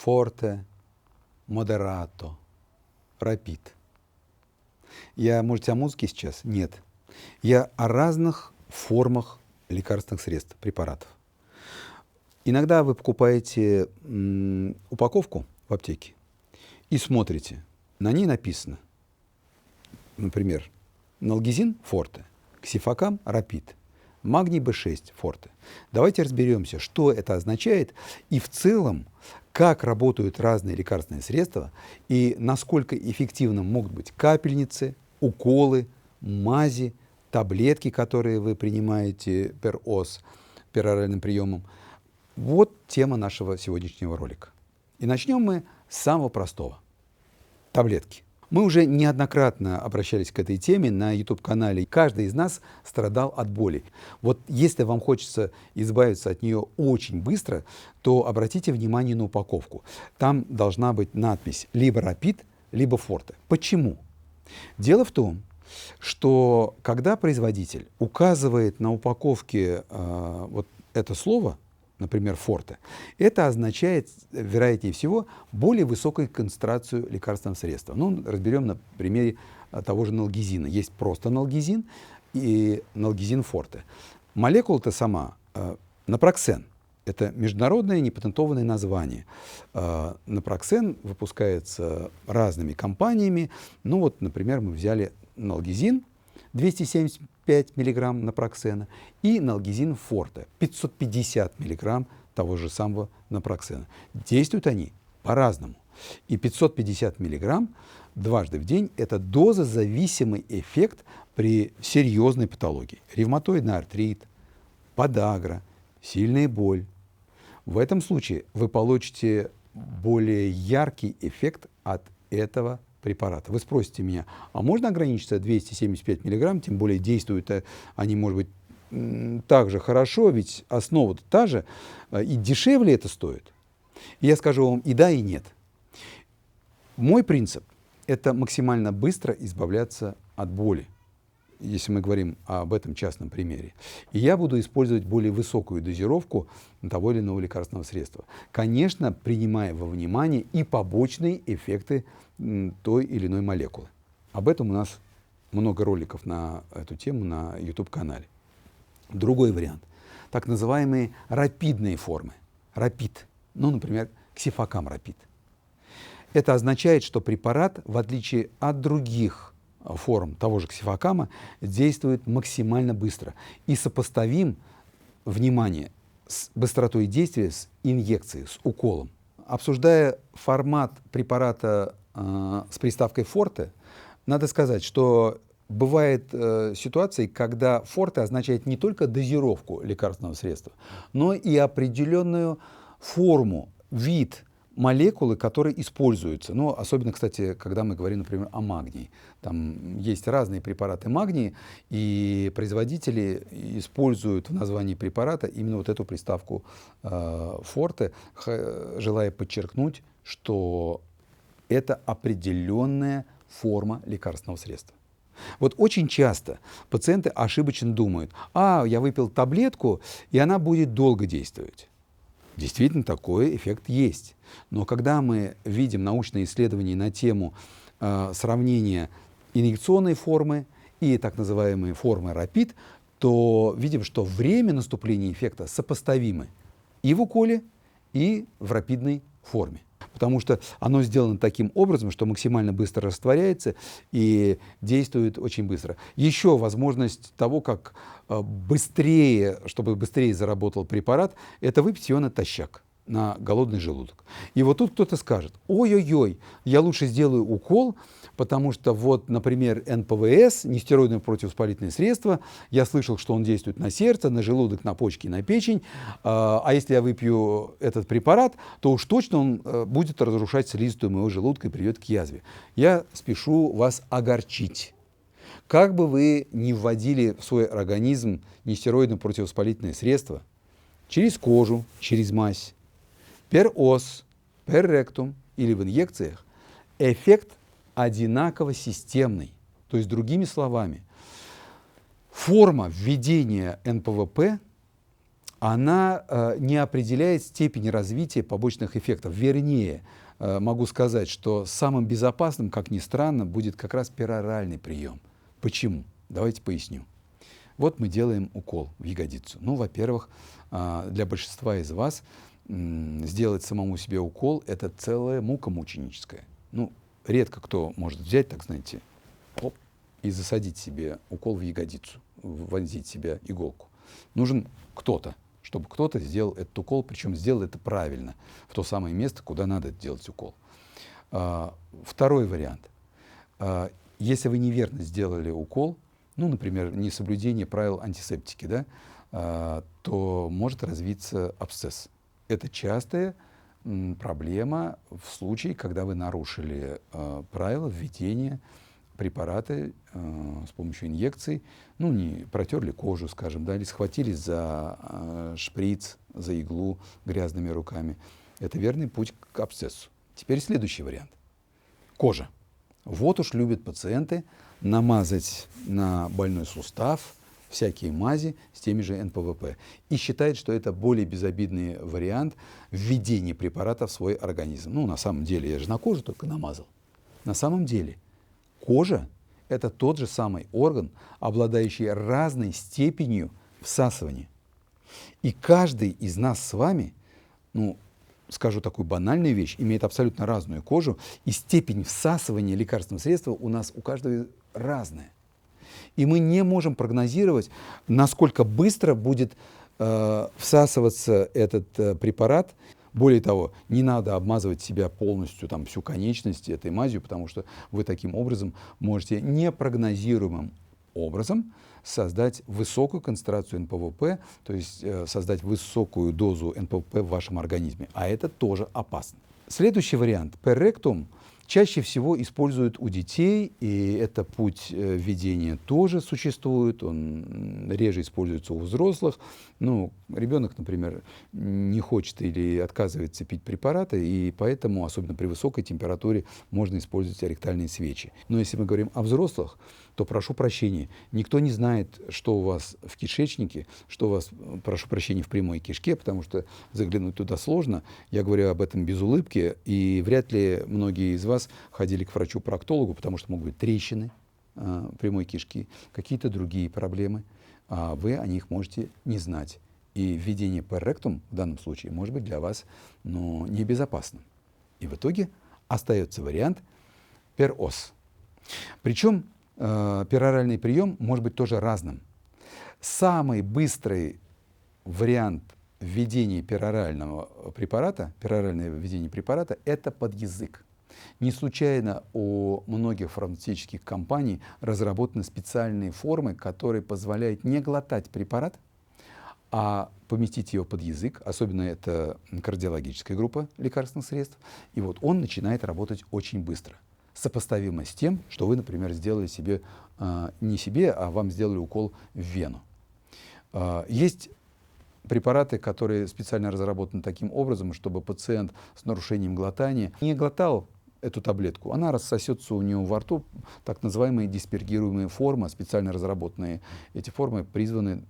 форте, модерато, рапид. Я, может, о музыке сейчас? Нет. Я о разных формах лекарственных средств, препаратов. Иногда вы покупаете упаковку в аптеке и смотрите. На ней написано, например, налгезин форте, ксифакам рапид, магний B6 форте. Давайте разберемся, что это означает и в целом, как работают разные лекарственные средства и насколько эффективны могут быть капельницы, уколы, мази, таблетки, которые вы принимаете per-ос, пероральным приемом. Вот тема нашего сегодняшнего ролика. И начнем мы с самого простого. Таблетки. Мы уже неоднократно обращались к этой теме на YouTube-канале. Каждый из нас страдал от боли. Вот если вам хочется избавиться от нее очень быстро, то обратите внимание на упаковку. Там должна быть надпись либо рапид, либо форте. Почему? Дело в том, что когда производитель указывает на упаковке вот это слово, например, форте, это означает, вероятнее всего, более высокую концентрацию лекарственного средства. Ну, разберем на примере того же налгезина. Есть просто налгезин и налгезин форте. Молекула-то сама напроксен. Это международное непатентованное название. Напроксен выпускается разными компаниями. Ну вот, например, мы взяли налгезин 275 мг напроксена и налгезин форте 550 мг того же самого напроксена. Действуют они по-разному. И 550 мг дважды в день – это дозозависимый эффект при серьезной патологии. Ревматоидный артрит, подагра, сильная боль. В этом случае вы получите более яркий эффект от этого препарата. Вы спросите меня, а можно ограничиться 275 мг, тем более действуют они, может быть, так же хорошо, ведь основа-то та же, и дешевле это стоит? И я скажу вам и да, и нет. Мой принцип – это максимально быстро избавляться от боли, если мы говорим об этом частном примере. И я буду использовать более высокую дозировку того или иного лекарственного средства. Конечно, принимая во внимание и побочные эффекты той или иной молекулы. Об этом у нас много роликов на эту тему на YouTube-канале. Другой вариант. Так называемые рапидные формы. Рапид. Ну, например, ксифакам рапид. Это означает, что препарат, в отличие от других форм того же ксифакама, действует максимально быстро и сопоставим, внимание, с быстротой действия с инъекцией, с уколом. Обсуждая формат препарата с приставкой форте, надо сказать, что бывают ситуации, когда форте означает не только дозировку лекарственного средства, но и определенную форму, вид молекулы, которые используются. Ну, особенно, кстати, когда мы говорим, например, о магнии. Там есть разные препараты магния, и производители используют в названии препарата именно вот эту приставку форте, желая подчеркнуть, что это определенная форма лекарственного средства. Вот очень часто пациенты ошибочно думают, я выпил таблетку, и она будет долго действовать. Действительно, такой эффект есть. Но когда мы видим научные исследования на тему сравнения инъекционной формы и так называемой формы рапид, то видим, что время наступления эффекта сопоставимы и в уколе, и в рапидной форме. Потому что оно сделано таким образом, что максимально быстро растворяется и действует очень быстро. Еще возможность того, как чтобы быстрее заработал препарат, это выпить его натощак, на голодный желудок. И вот тут кто-то скажет, ой-ой-ой, я лучше сделаю укол, потому что вот, например, НПВС, нестероидное противовоспалительное средство, я слышал, что он действует на сердце, на желудок, на почки, на печень, а если я выпью этот препарат, то уж точно он будет разрушать слизистую моего желудка и приведет к язве. Я спешу вас огорчить. Как бы вы ни вводили в свой организм нестероидное противовоспалительное средство, через кожу, через мазь, per-ос, per-ректум или в инъекциях, эффект одинаково системный. То есть, другими словами, форма введения НПВП она не определяет степень развития побочных эффектов. Вернее, могу сказать, что самым безопасным, как ни странно, будет как раз пероральный прием. Почему? Давайте поясню. Вот мы делаем укол в ягодицу. Ну, во-первых, для большинства из вас сделать самому себе укол – это целая мука мученическая. Ну, редко кто может взять, так знаете, оп, и засадить себе укол в ягодицу, вонзить себе иголку. Нужен кто-то, чтобы кто-то сделал этот укол, причем сделал это правильно, в то самое место, куда надо делать укол. Второй вариант. Если вы неверно сделали укол, ну, например, несоблюдение правил антисептики, да, то может развиться абсцесс. Это частая проблема в случае, когда вы нарушили правила введения препарата с помощью инъекций, ну, не протерли кожу, скажем, да, или схватились за шприц, за иглу грязными руками. Это верный путь к абсцессу. Теперь следующий вариант. Кожа. Вот уж любят пациенты намазать на больной сустав всякие мази с теми же НПВП. И считают, что это более безобидный вариант введения препарата в свой организм. Ну, на самом деле, я же на кожу только намазал. На самом деле, кожа – это тот же самый орган, обладающий разной степенью всасывания. И каждый из нас с вами, ну, скажу такую банальную вещь, имеет абсолютно разную кожу, и степень всасывания лекарственного средства у нас у каждого разная. И мы не можем прогнозировать, насколько быстро будет всасываться этот препарат. Более того, не надо обмазывать себя полностью, там, всю конечность этой мазью, потому что вы таким образом можете непрогнозируемым образом создать высокую концентрацию НПВП, то есть создать высокую дозу НПВП в вашем организме. А это тоже опасно. Следующий вариант. Перректум чаще всего используют у детей, и это путь введения тоже существует, он реже используется у взрослых. Ну, ребенок, например, не хочет или отказывается пить препараты, и поэтому, особенно при высокой температуре, можно использовать ректальные свечи. Но если мы говорим о взрослых, то прошу прощения, никто не знает, что у вас в кишечнике, что у вас, прошу прощения, в прямой кишке, потому что заглянуть туда сложно. Я говорю об этом без улыбки, и вряд ли многие из вас ходили к врачу-проктологу, потому что могут быть трещины прямой кишки, какие-то другие проблемы, а вы о них можете не знать. И введение перректум в данном случае может быть для вас, но небезопасным. И в итоге остается вариант перос. Причем пероральный прием может быть тоже разным. Самый быстрый вариант введения перорального препарата, пероральное введение препарата, это под язык. Не случайно у многих фармацевтических компаний разработаны специальные формы, которые позволяют не глотать препарат, а поместить его под язык, особенно это кардиологическая группа лекарственных средств, и вот он начинает работать очень быстро. Сопоставимо с тем, что вы, например, сделали себе, не себе, а вам сделали укол в вену. Есть препараты, которые специально разработаны таким образом, чтобы пациент с нарушением глотания не глотал эту таблетку, она рассосется у него во рту, так называемые диспергируемые формы, специально разработанные эти формы призваны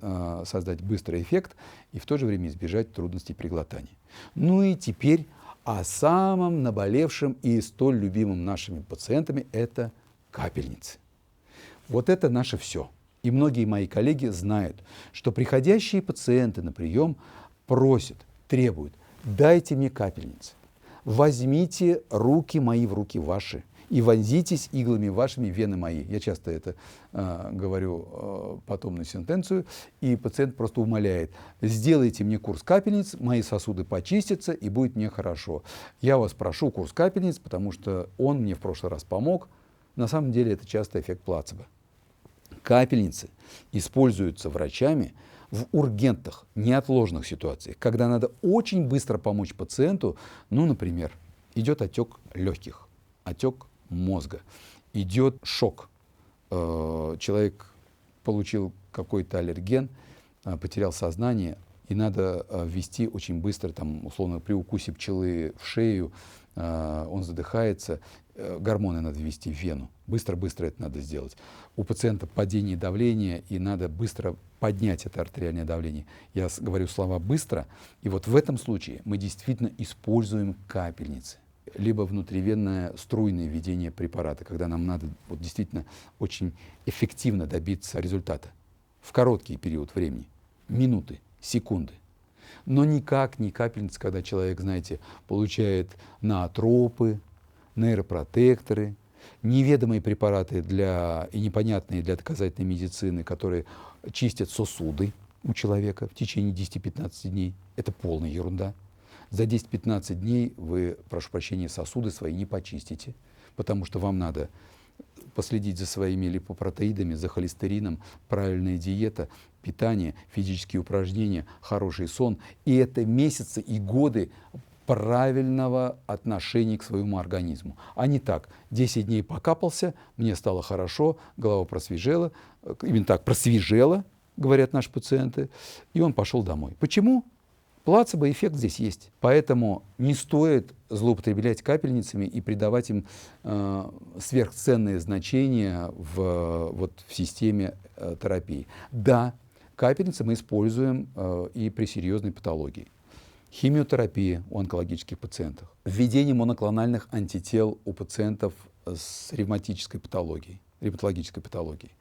создать быстрый эффект и в то же время избежать трудностей при глотании. Ну и теперь о самом наболевшем и столь любимом нашими пациентами – это капельницы. Вот это наше все. И многие мои коллеги знают, что приходящие пациенты на прием просят, требуют: дайте мне капельницы. Возьмите руки мои в руки ваши и вонзитесь иглами вашими в вены мои. Я часто это говорю потом на сентенцию, и пациент просто умоляет: сделайте мне курс капельниц, мои сосуды почистятся и будет мне хорошо. Я вас прошу курс капельниц, потому что он мне в прошлый раз помог. На самом деле это часто эффект плацебо. Капельницы используются врачами в ургентных, неотложных ситуациях, когда надо очень быстро помочь пациенту. Ну, например, идет отек легких, отек мозга, идет шок. Человек получил какой-то аллерген, потерял сознание, и надо ввести очень быстро, там, условно, при укусе пчелы в шею, он задыхается, гормоны надо ввести в вену. Быстро-быстро это надо сделать. У пациента падение давления, и надо быстро поднять это артериальное давление. Я говорю слова «быстро», и вот в этом случае мы действительно используем капельницы. Либо внутривенное струйное введение препарата, когда нам надо вот действительно очень эффективно добиться результата в короткий период времени, минуты, секунды. Но никак не капельница, когда человек, знаете, получает ноотропы, нейропротекторы, неведомые препараты и непонятные для доказательной медицины, которые чистят сосуды у человека в течение 10-15 дней. Это полная ерунда. За 10-15 дней вы, прошу прощения, сосуды свои не почистите, потому что вам надо последить за своими липопротеидами, за холестерином, правильная диета, питание, физические упражнения, хороший сон. И это месяцы и годы правильного отношения к своему организму. А не так, 10 дней покапался, мне стало хорошо, голова просвежела, именно так, просвежела, говорят наши пациенты, и он пошел домой. Почему? Плацебо-эффект здесь есть. Поэтому не стоит злоупотреблять капельницами и придавать им сверхценное значение в системе терапии. Да, капельницы мы используем и при серьезной патологии. Химиотерапия у онкологических пациентов. Введение моноклональных антител у пациентов с ревматической патологией, ревматологической патологией.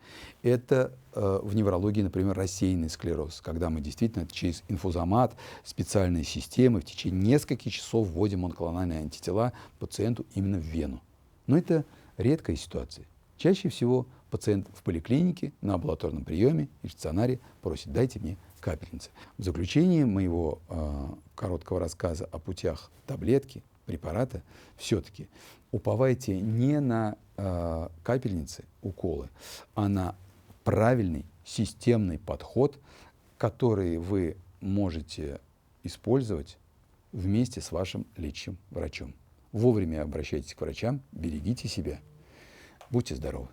Это в неврологии, например, рассеянный склероз, когда мы действительно через инфузомат, специальные системы в течение нескольких часов вводим моноклональные антитела пациенту именно в вену. Но это редкая ситуация. Чаще всего пациент в поликлинике, на амбулаторном приеме и в стационаре просит: дайте мне капельницы. В заключение моего короткого рассказа о путях таблетки, препарата, все-таки уповайте не на капельницы, уколы, а на правильный системный подход, который вы можете использовать вместе с вашим лечащим врачом. Вовремя обращайтесь к врачам, берегите себя, будьте здоровы.